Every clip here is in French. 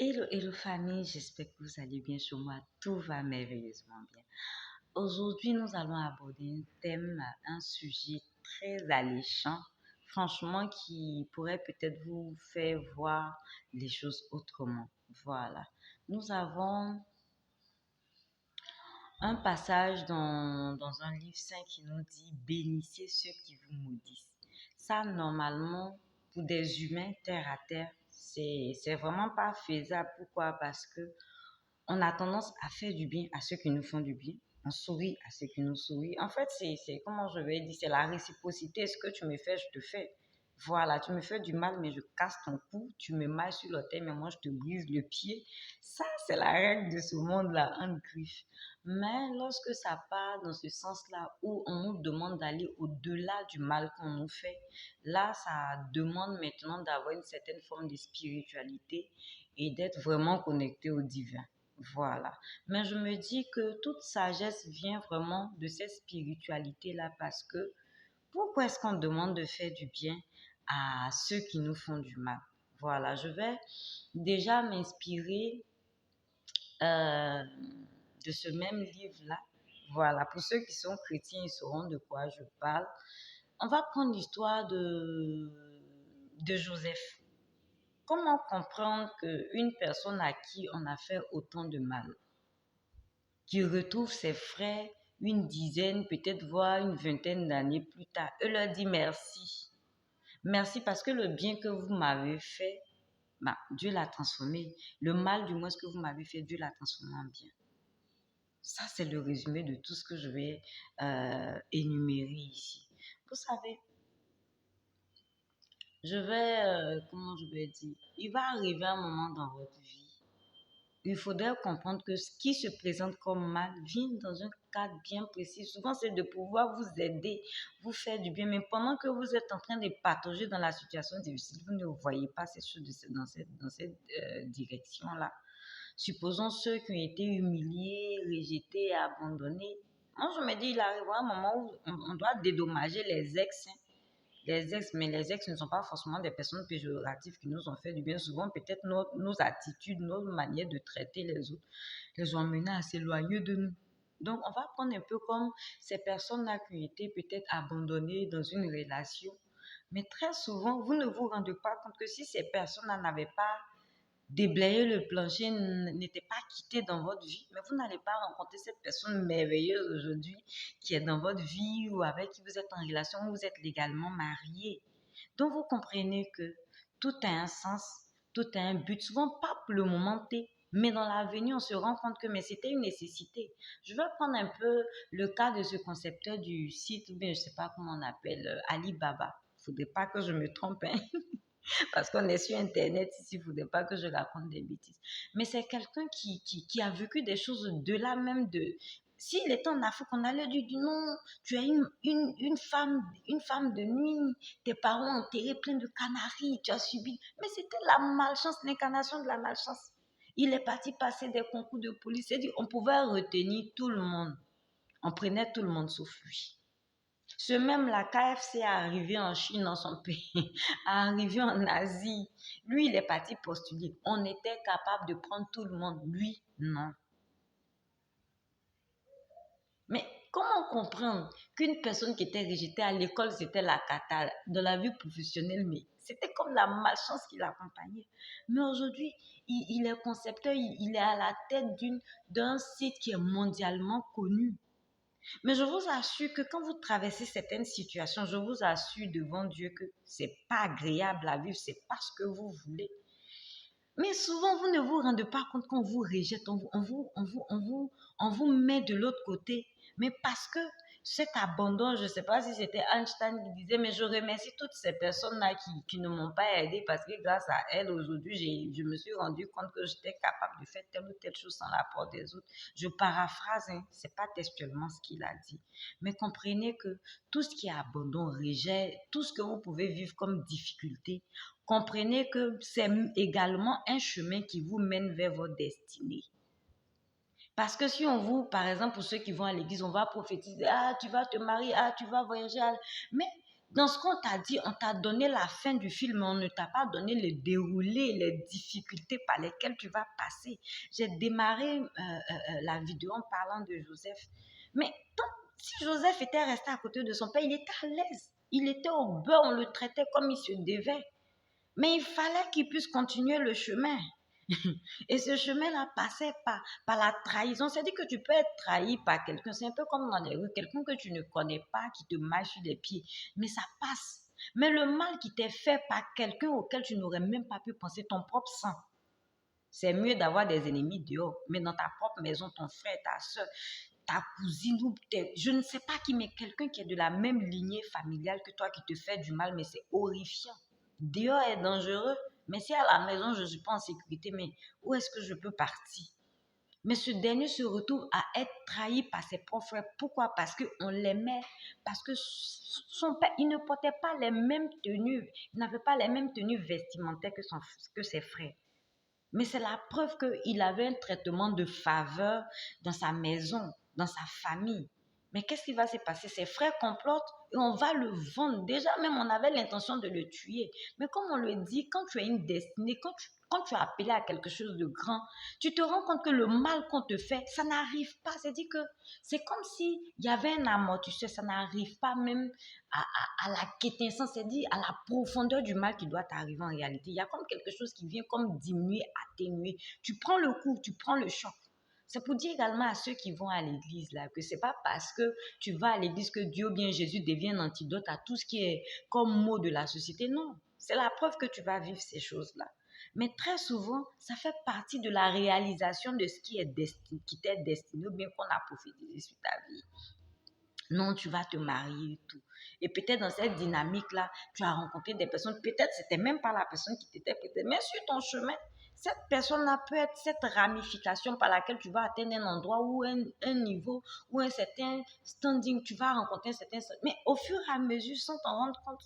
Hello famille, j'espère que vous allez bien chez moi. Tout va merveilleusement bien. Aujourd'hui, nous allons aborder un thème, un sujet très alléchant, franchement, qui pourrait peut-être vous faire voir les choses autrement. Voilà. Nous avons un passage dans un livre saint qui nous dit bénissez ceux qui vous maudissent. Ça, normalement, pour des humains terre à terre, c'est vraiment pas faisable. Pourquoi? Parce que on a tendance à faire du bien à ceux qui nous font du bien. On sourit à ceux qui nous sourient. En fait, comment je vais dire, c'est la réciprocité. Ce que tu me fais, je te fais. Voilà, tu me fais du mal, mais je casse ton cou. Tu me mailles sur le terre, mais moi, je te brise le pied. Ça, c'est la règle de ce monde-là, en griffe. Mais lorsque ça part dans ce sens-là, où on nous demande d'aller au-delà du mal qu'on nous fait, là, ça demande maintenant d'avoir une certaine forme de spiritualité et d'être vraiment connecté au divin. Voilà. Mais je me dis que toute sagesse vient vraiment de cette spiritualité-là parce que pourquoi est-ce qu'on demande de faire du bien à ceux qui nous font du mal? Voilà, je vais déjà m'inspirer euh, de ce même livre-là. Voilà, pour ceux qui sont chrétiens, ils sauront de quoi je parle. On va prendre l'histoire de Joseph. Comment comprendre qu'une personne à qui on a fait autant de mal, qui retrouve ses frères une dizaine, peut-être voire une vingtaine d'années plus tard, et leur dit merci. Merci parce que le bien que vous m'avez fait, bah, Dieu l'a transformé. Le mal, du moins, ce que vous m'avez fait, Dieu l'a transformé en bien. Ça, c'est le résumé de tout ce que je vais énumérer ici. Vous savez, comment je vais dire, il va arriver un moment dans votre vie. Il faudrait comprendre que ce qui se présente comme mal vient dans un cadre bien précis. Souvent, c'est de pouvoir vous aider, vous faire du bien. Mais pendant que vous êtes en train de patauger dans la situation difficile, vous ne voyez pas ces choses dans cette direction-là. Supposons ceux qui ont été humiliés, rejetés, abandonnés. Moi, je me dis, il arrivera un moment où on doit dédommager les ex. Mais les ex ne sont pas forcément des personnes péjoratives qui nous ont fait du bien. Souvent, peut-être nos attitudes, nos manières de traiter les autres les ont amenés à s'éloigner de nous. Donc, on va prendre un peu comme ces personnes-là qui ont été peut-être abandonnées dans une relation. Mais très souvent, vous ne vous rendez pas compte que si ces personnes-là n'avaient pas déblayer le plancher, n'était pas quitté dans votre vie, mais vous n'allez pas rencontrer cette personne merveilleuse aujourd'hui qui est dans votre vie ou avec qui vous êtes en relation ou vous êtes légalement marié. Donc vous comprenez que tout a un sens, tout a un but, souvent pas pour le moment T, mais dans l'avenir, on se rend compte que mais c'était une nécessité. Je vais prendre un peu le cas de ce concepteur du site, ou bien je ne sais pas comment on appelle, Alibaba. Il ne faudrait pas que je me trompe, hein? Parce qu'on est sur Internet ici, il ne faudrait pas que je raconte des bêtises. Mais c'est quelqu'un qui a vécu des choses de là même de... S'il était en Afrique, on allait lui dire non, tu es une femme de nuit, tes parents ont enterré plein de canaris, tu as subi. Mais c'était la malchance, l'incarnation de la malchance. Il est parti passer des concours de police. C'est-à-dire, on pouvait retenir tout le monde. On prenait tout le monde sauf lui. Ce même la KFC est arrivé en Chine, dans son pays, est arrivé en Asie. Lui, il est parti postuler. On était capable de prendre tout le monde. Lui, non. Mais comment comprendre qu'une personne qui était rejetée à l'école, c'était la cata, dans la vie professionnelle, mais c'était comme la malchance qui l'accompagnait. Mais aujourd'hui, il est concepteur, il est à la tête d'un site qui est mondialement connu. Mais je vous assure que quand vous traversez certaines situations, je vous assure devant Dieu que c'est pas agréable à vivre, c'est pas ce que vous voulez. Mais souvent, vous ne vous rendez pas compte qu'on vous rejette, on vous met de l'autre côté. Mais parce que cet abandon, je ne sais pas si c'était Einstein qui disait, mais je remercie toutes ces personnes-là qui ne m'ont pas aidé parce que grâce à elles, aujourd'hui, je me suis rendu compte que j'étais capable de faire telle ou telle chose sans l'apport des autres. Je paraphrase, hein, ce n'est pas textuellement ce qu'il a dit. Mais comprenez que tout ce qui est abandon, rejet, tout ce que vous pouvez vivre comme difficulté, comprenez que c'est également un chemin qui vous mène vers votre destinée. Parce que si on vous, par exemple, pour ceux qui vont à l'église, on va prophétiser, ah, tu vas te marier, ah, tu vas voyager. Mais Dans ce qu'on t'a dit, on t'a donné la fin du film, mais on ne t'a pas donné le déroulé, les difficultés par lesquelles tu vas passer. J'ai démarré la vidéo en parlant de Joseph. Mais si Joseph était resté à côté de son père, il était à l'aise. Il était au beurre, on le traitait comme il se devait. Mais il fallait qu'il puisse continuer le chemin. Et ce chemin-là passait par la trahison. C'est-à-dire que tu peux être trahi par quelqu'un. C'est un peu comme dans les rues, quelqu'un que tu ne connais pas, qui te marche sur les pieds. Mais ça passe. Mais le mal qui t'est fait par quelqu'un auquel tu n'aurais même pas pu penser, ton propre sang. C'est mieux d'avoir des ennemis dehors. Mais dans ta propre maison, ton frère, ta soeur, ta cousine, ou je ne sais pas qui, mais quelqu'un qui est de la même lignée familiale que toi, qui te fait du mal, mais c'est horrifiant. Dehors est dangereux, mais si à la maison, je ne suis pas en sécurité, mais où est-ce que je peux partir? Mais ce dernier se retrouve à être trahi par ses propres frères. Pourquoi? Parce qu'on l'aimait, parce que son père, il ne portait pas les mêmes tenues, il n'avait pas les mêmes tenues vestimentaires que ses frères. Mais c'est la preuve qu'il avait un traitement de faveur dans sa maison, dans sa famille. Mais qu'est-ce qui va se passer? Ses frères complotent et on va le vendre. Déjà, même on avait l'intention de le tuer. Mais comme on le dit, quand tu as une destinée, quand tu es appelé à quelque chose de grand, tu te rends compte que le mal qu'on te fait, ça n'arrive pas. C'est-à-dire que c'est comme s'il y avait un amortisseur, ça n'arrive pas même à la quintessence, c'est-à-dire à la profondeur du mal qui doit t'arriver en réalité. Il y a comme quelque chose qui vient comme diminuer, atténuer. Tu prends le coup, tu prends le choc. C'est pour dire également à ceux qui vont à l'église là que c'est pas parce que tu vas à l'église que Dieu ou bien Jésus devient un antidote à tout ce qui est comme mot de la société. Non, c'est la preuve que tu vas vivre ces choses-là. Mais très souvent, ça fait partie de la réalisation de ce qui est destiné, qui t'est destiné ou bien qu'on a prophétisé sur ta vie. Non, tu vas te marier et tout. Et peut-être dans cette dynamique-là, tu as rencontré des personnes, peut-être c'était même pas la personne qui t'était prêtée, mais sur ton chemin, cette personne-là peut être cette ramification par laquelle tu vas atteindre un endroit ou un niveau ou un certain standing, tu vas rencontrer un certain... Mais au fur et à mesure, sans t'en rendre compte,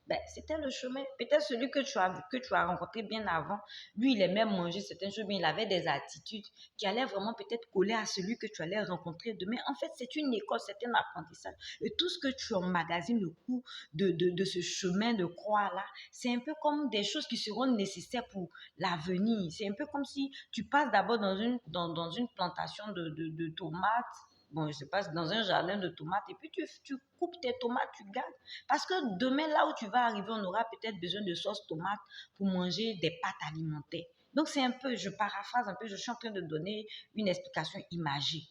ben, c'était le chemin. Peut-être celui que tu as rencontré bien avant, lui, il aimait manger certaines choses, mais il avait des attitudes qui allaient vraiment peut-être coller à celui que tu allais rencontrer demain. En fait, c'est une école, c'est un apprentissage. Et tout ce que tu emmagasines le coup de ce chemin de croix-là, c'est un peu comme des choses qui seront nécessaires pour l'avenir. C'est un peu comme si tu passes d'abord dans une plantation de tomates. Bon, je sais pas, dans un jardin de tomates, et puis tu coupes tes tomates, tu gardes. Parce que demain, là où tu vas arriver, on aura peut-être besoin de sauce tomate pour manger des pâtes alimentaires. Donc, c'est un peu, je paraphrase un peu, je suis en train de donner une explication imagée.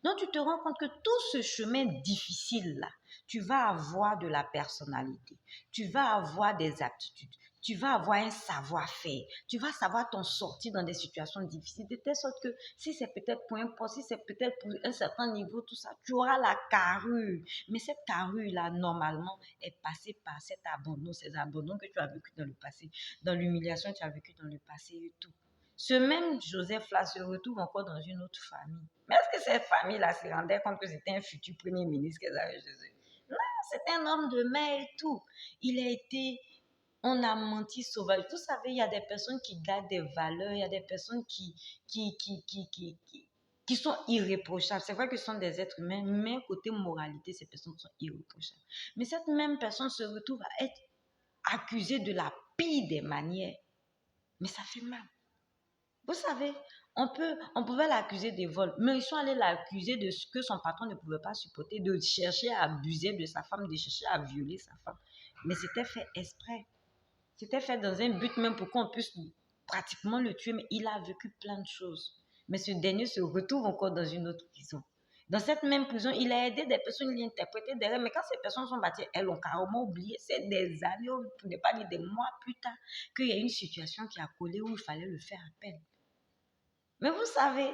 Donc, tu te rends compte que tout ce chemin difficile-là, tu vas avoir de la personnalité, tu vas avoir des aptitudes, tu vas avoir un savoir-faire, tu vas savoir t'en sortir dans des situations difficiles, de telle sorte que si c'est peut-être pour un poste, si c'est peut-être pour un certain niveau, tout ça, tu auras la carrure. Mais cette carrure-là, normalement, est passée par cet abandon, ces abandons que tu as vécu dans le passé, dans l'humiliation que tu as vécu dans le passé et tout. Ce même Joseph-là se retrouve encore dans une autre famille. Mais est-ce que cette famille-là se rendait compte que c'était un futur premier ministre qu'elle avait Joseph? Non, c'était un homme de mer et tout. Il a été on a menti sauvage. Vous savez, il y a des personnes qui gardent des valeurs, il y a des personnes qui sont irréprochables. C'est vrai que ce sont des êtres humains, mais côté moralité, ces personnes sont irréprochables. Mais cette même personne se retrouve à être accusée de la pire des manières. Mais ça fait mal. Vous savez, on pouvait l'accuser des vols, mais ils sont allés l'accuser de ce que son patron ne pouvait pas supporter, de chercher à abuser de sa femme, de chercher à violer sa femme. Mais c'était fait exprès. C'était fait dans un but même pour qu'on puisse pratiquement le tuer, mais il a vécu plein de choses. Mais ce dernier se retrouve encore dans une autre prison. Dans cette même prison, il a aidé des personnes, il a interprété des rêves, mais quand ces personnes sont parties, elles ont carrément oublié. C'est des années, pour ne pas dire des mois plus tard, qu'il y a une situation qui a collé où il fallait le faire appel. Mais vous savez,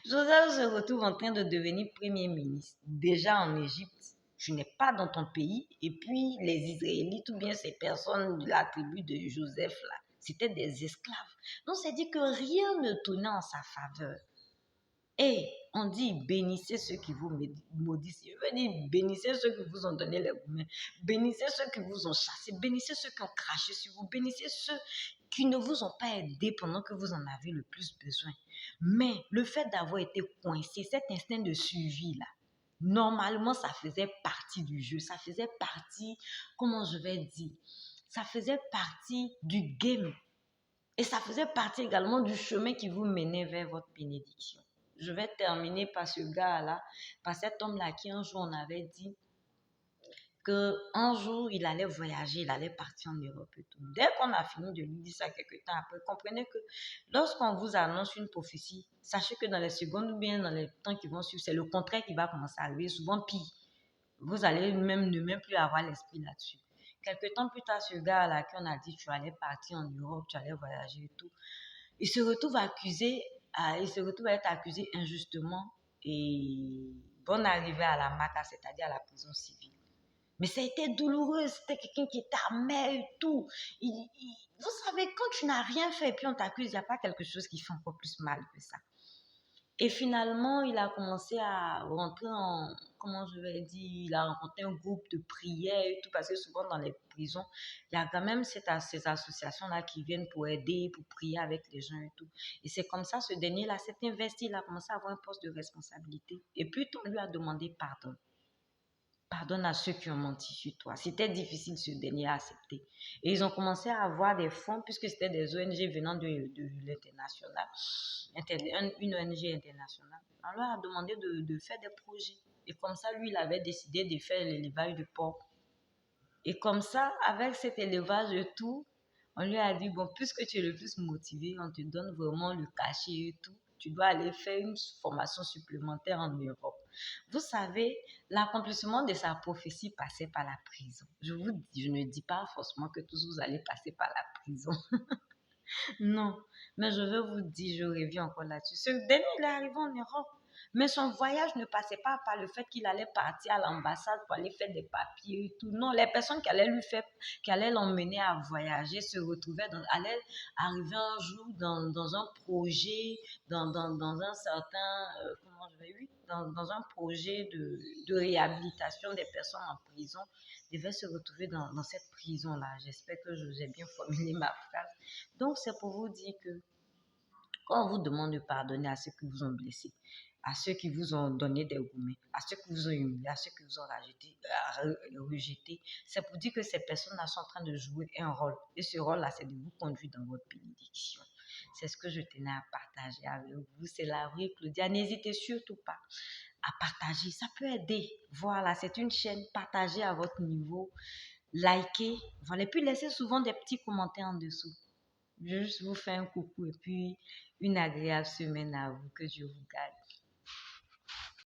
Joseph se retrouve en train de devenir premier ministre, déjà en Égypte. Tu n'es pas dans ton pays. Et puis, les Israélites ou bien ces personnes de la tribu de Joseph, là, c'était des esclaves. Donc, c'est dit que rien ne tournait en sa faveur. Et on dit, bénissez ceux qui vous maudissent. Je veux dire, bénissez ceux qui vous ont donné les mains. Bénissez ceux qui vous ont chassé. Bénissez ceux qui ont craché sur vous. Bénissez ceux qui ne vous ont pas aidé pendant que vous en avez le plus besoin. Mais le fait d'avoir été coincé, cet instinct de survie là, Normalement, ça faisait partie du jeu, ça faisait partie, comment je vais dire, ça faisait partie du game. Et ça faisait partie également du chemin qui vous menait vers votre bénédiction. Je vais terminer par ce gars-là, par cet homme-là qui un jour on avait dit qu'un jour il allait voyager, il allait partir en Europe et tout. Dès qu'on a fini de lui dire ça quelques temps après, comprenez que lorsqu'on vous annonce une prophétie, sachez que dans les secondes ou bien dans les temps qui vont suivre, c'est le contraire qui va commencer à arriver, souvent pire. Vous allez ne même plus avoir l'esprit là-dessus. Quelques temps plus tard, ce gars-là qui on a dit tu allais partir en Europe, tu allais voyager et tout, il se retrouve accusé, il se retrouve à être accusé injustement et bonne arrivée à la MACA, c'est-à-dire à la prison civile. Mais ça a été douloureux, c'était quelqu'un qui était amer et tout. Vous savez, quand tu n'as rien fait et puis on t'accuse, il n'y a pas quelque chose qui fait encore plus mal que ça. Et finalement, il a commencé à rentrer en, comment je vais dire, il a rencontré un groupe de prière et tout, parce que souvent dans les prisons, il y a quand même ces associations-là qui viennent pour aider, pour prier avec les gens et tout. Et c'est comme ça, ce dernier-là s'est investi, il a commencé à avoir un poste de responsabilité. Et puis, on lui a demandé pardon. Pardonne à ceux qui ont menti sur toi. C'était difficile, ce dernier à accepter. Et ils ont commencé à avoir des fonds, puisque c'était des ONG venant de l'international, une ONG internationale. On leur a demandé de faire des projets. Et comme ça, lui, il avait décidé de faire l'élevage de porc. Et comme ça, avec cet élevage et tout, on lui a dit, bon, puisque tu es le plus motivé, on te donne vraiment le cachet et tout. Tu dois aller faire une formation supplémentaire en Europe. Vous savez, l'accomplissement de sa prophétie passait par la prison. Je vous dis, je ne dis pas forcément que tous vous allez passer par la prison. Non, mais je veux vous dire, je reviens encore là-dessus. Ce dernier, il est arrivé en Europe, mais son voyage ne passait pas par le fait qu'il allait partir à l'ambassade pour aller faire des papiers et tout. Non, les personnes qui allaient l'emmener à voyager se retrouvaient allaient arriver un jour dans un projet, dans un certain, comment je vais dire, dans un projet de réhabilitation des personnes en prison, devaient se retrouver dans cette prison-là. J'espère que je vous ai bien formulé ma phrase. Donc, c'est pour vous dire que quand on vous demande de pardonner à ceux qui vous ont blessé, à ceux qui vous ont donné des gourmets, à ceux qui vous ont humilié, à ceux qui vous ont rejeté, c'est pour dire que ces personnes-là sont en train de jouer un rôle. Et ce rôle-là, c'est de vous conduire dans votre bénédiction. C'est ce que je tenais à partager avec vous. C'est la vraie Claudia. N'hésitez surtout pas à partager. Ça peut aider. Voilà, c'est une chaîne. Partagez à votre niveau. Likez. Voilà. Et puis, laissez souvent des petits commentaires en dessous. Je juste vous fais un coucou et puis une agréable semaine à vous. Que Dieu vous garde.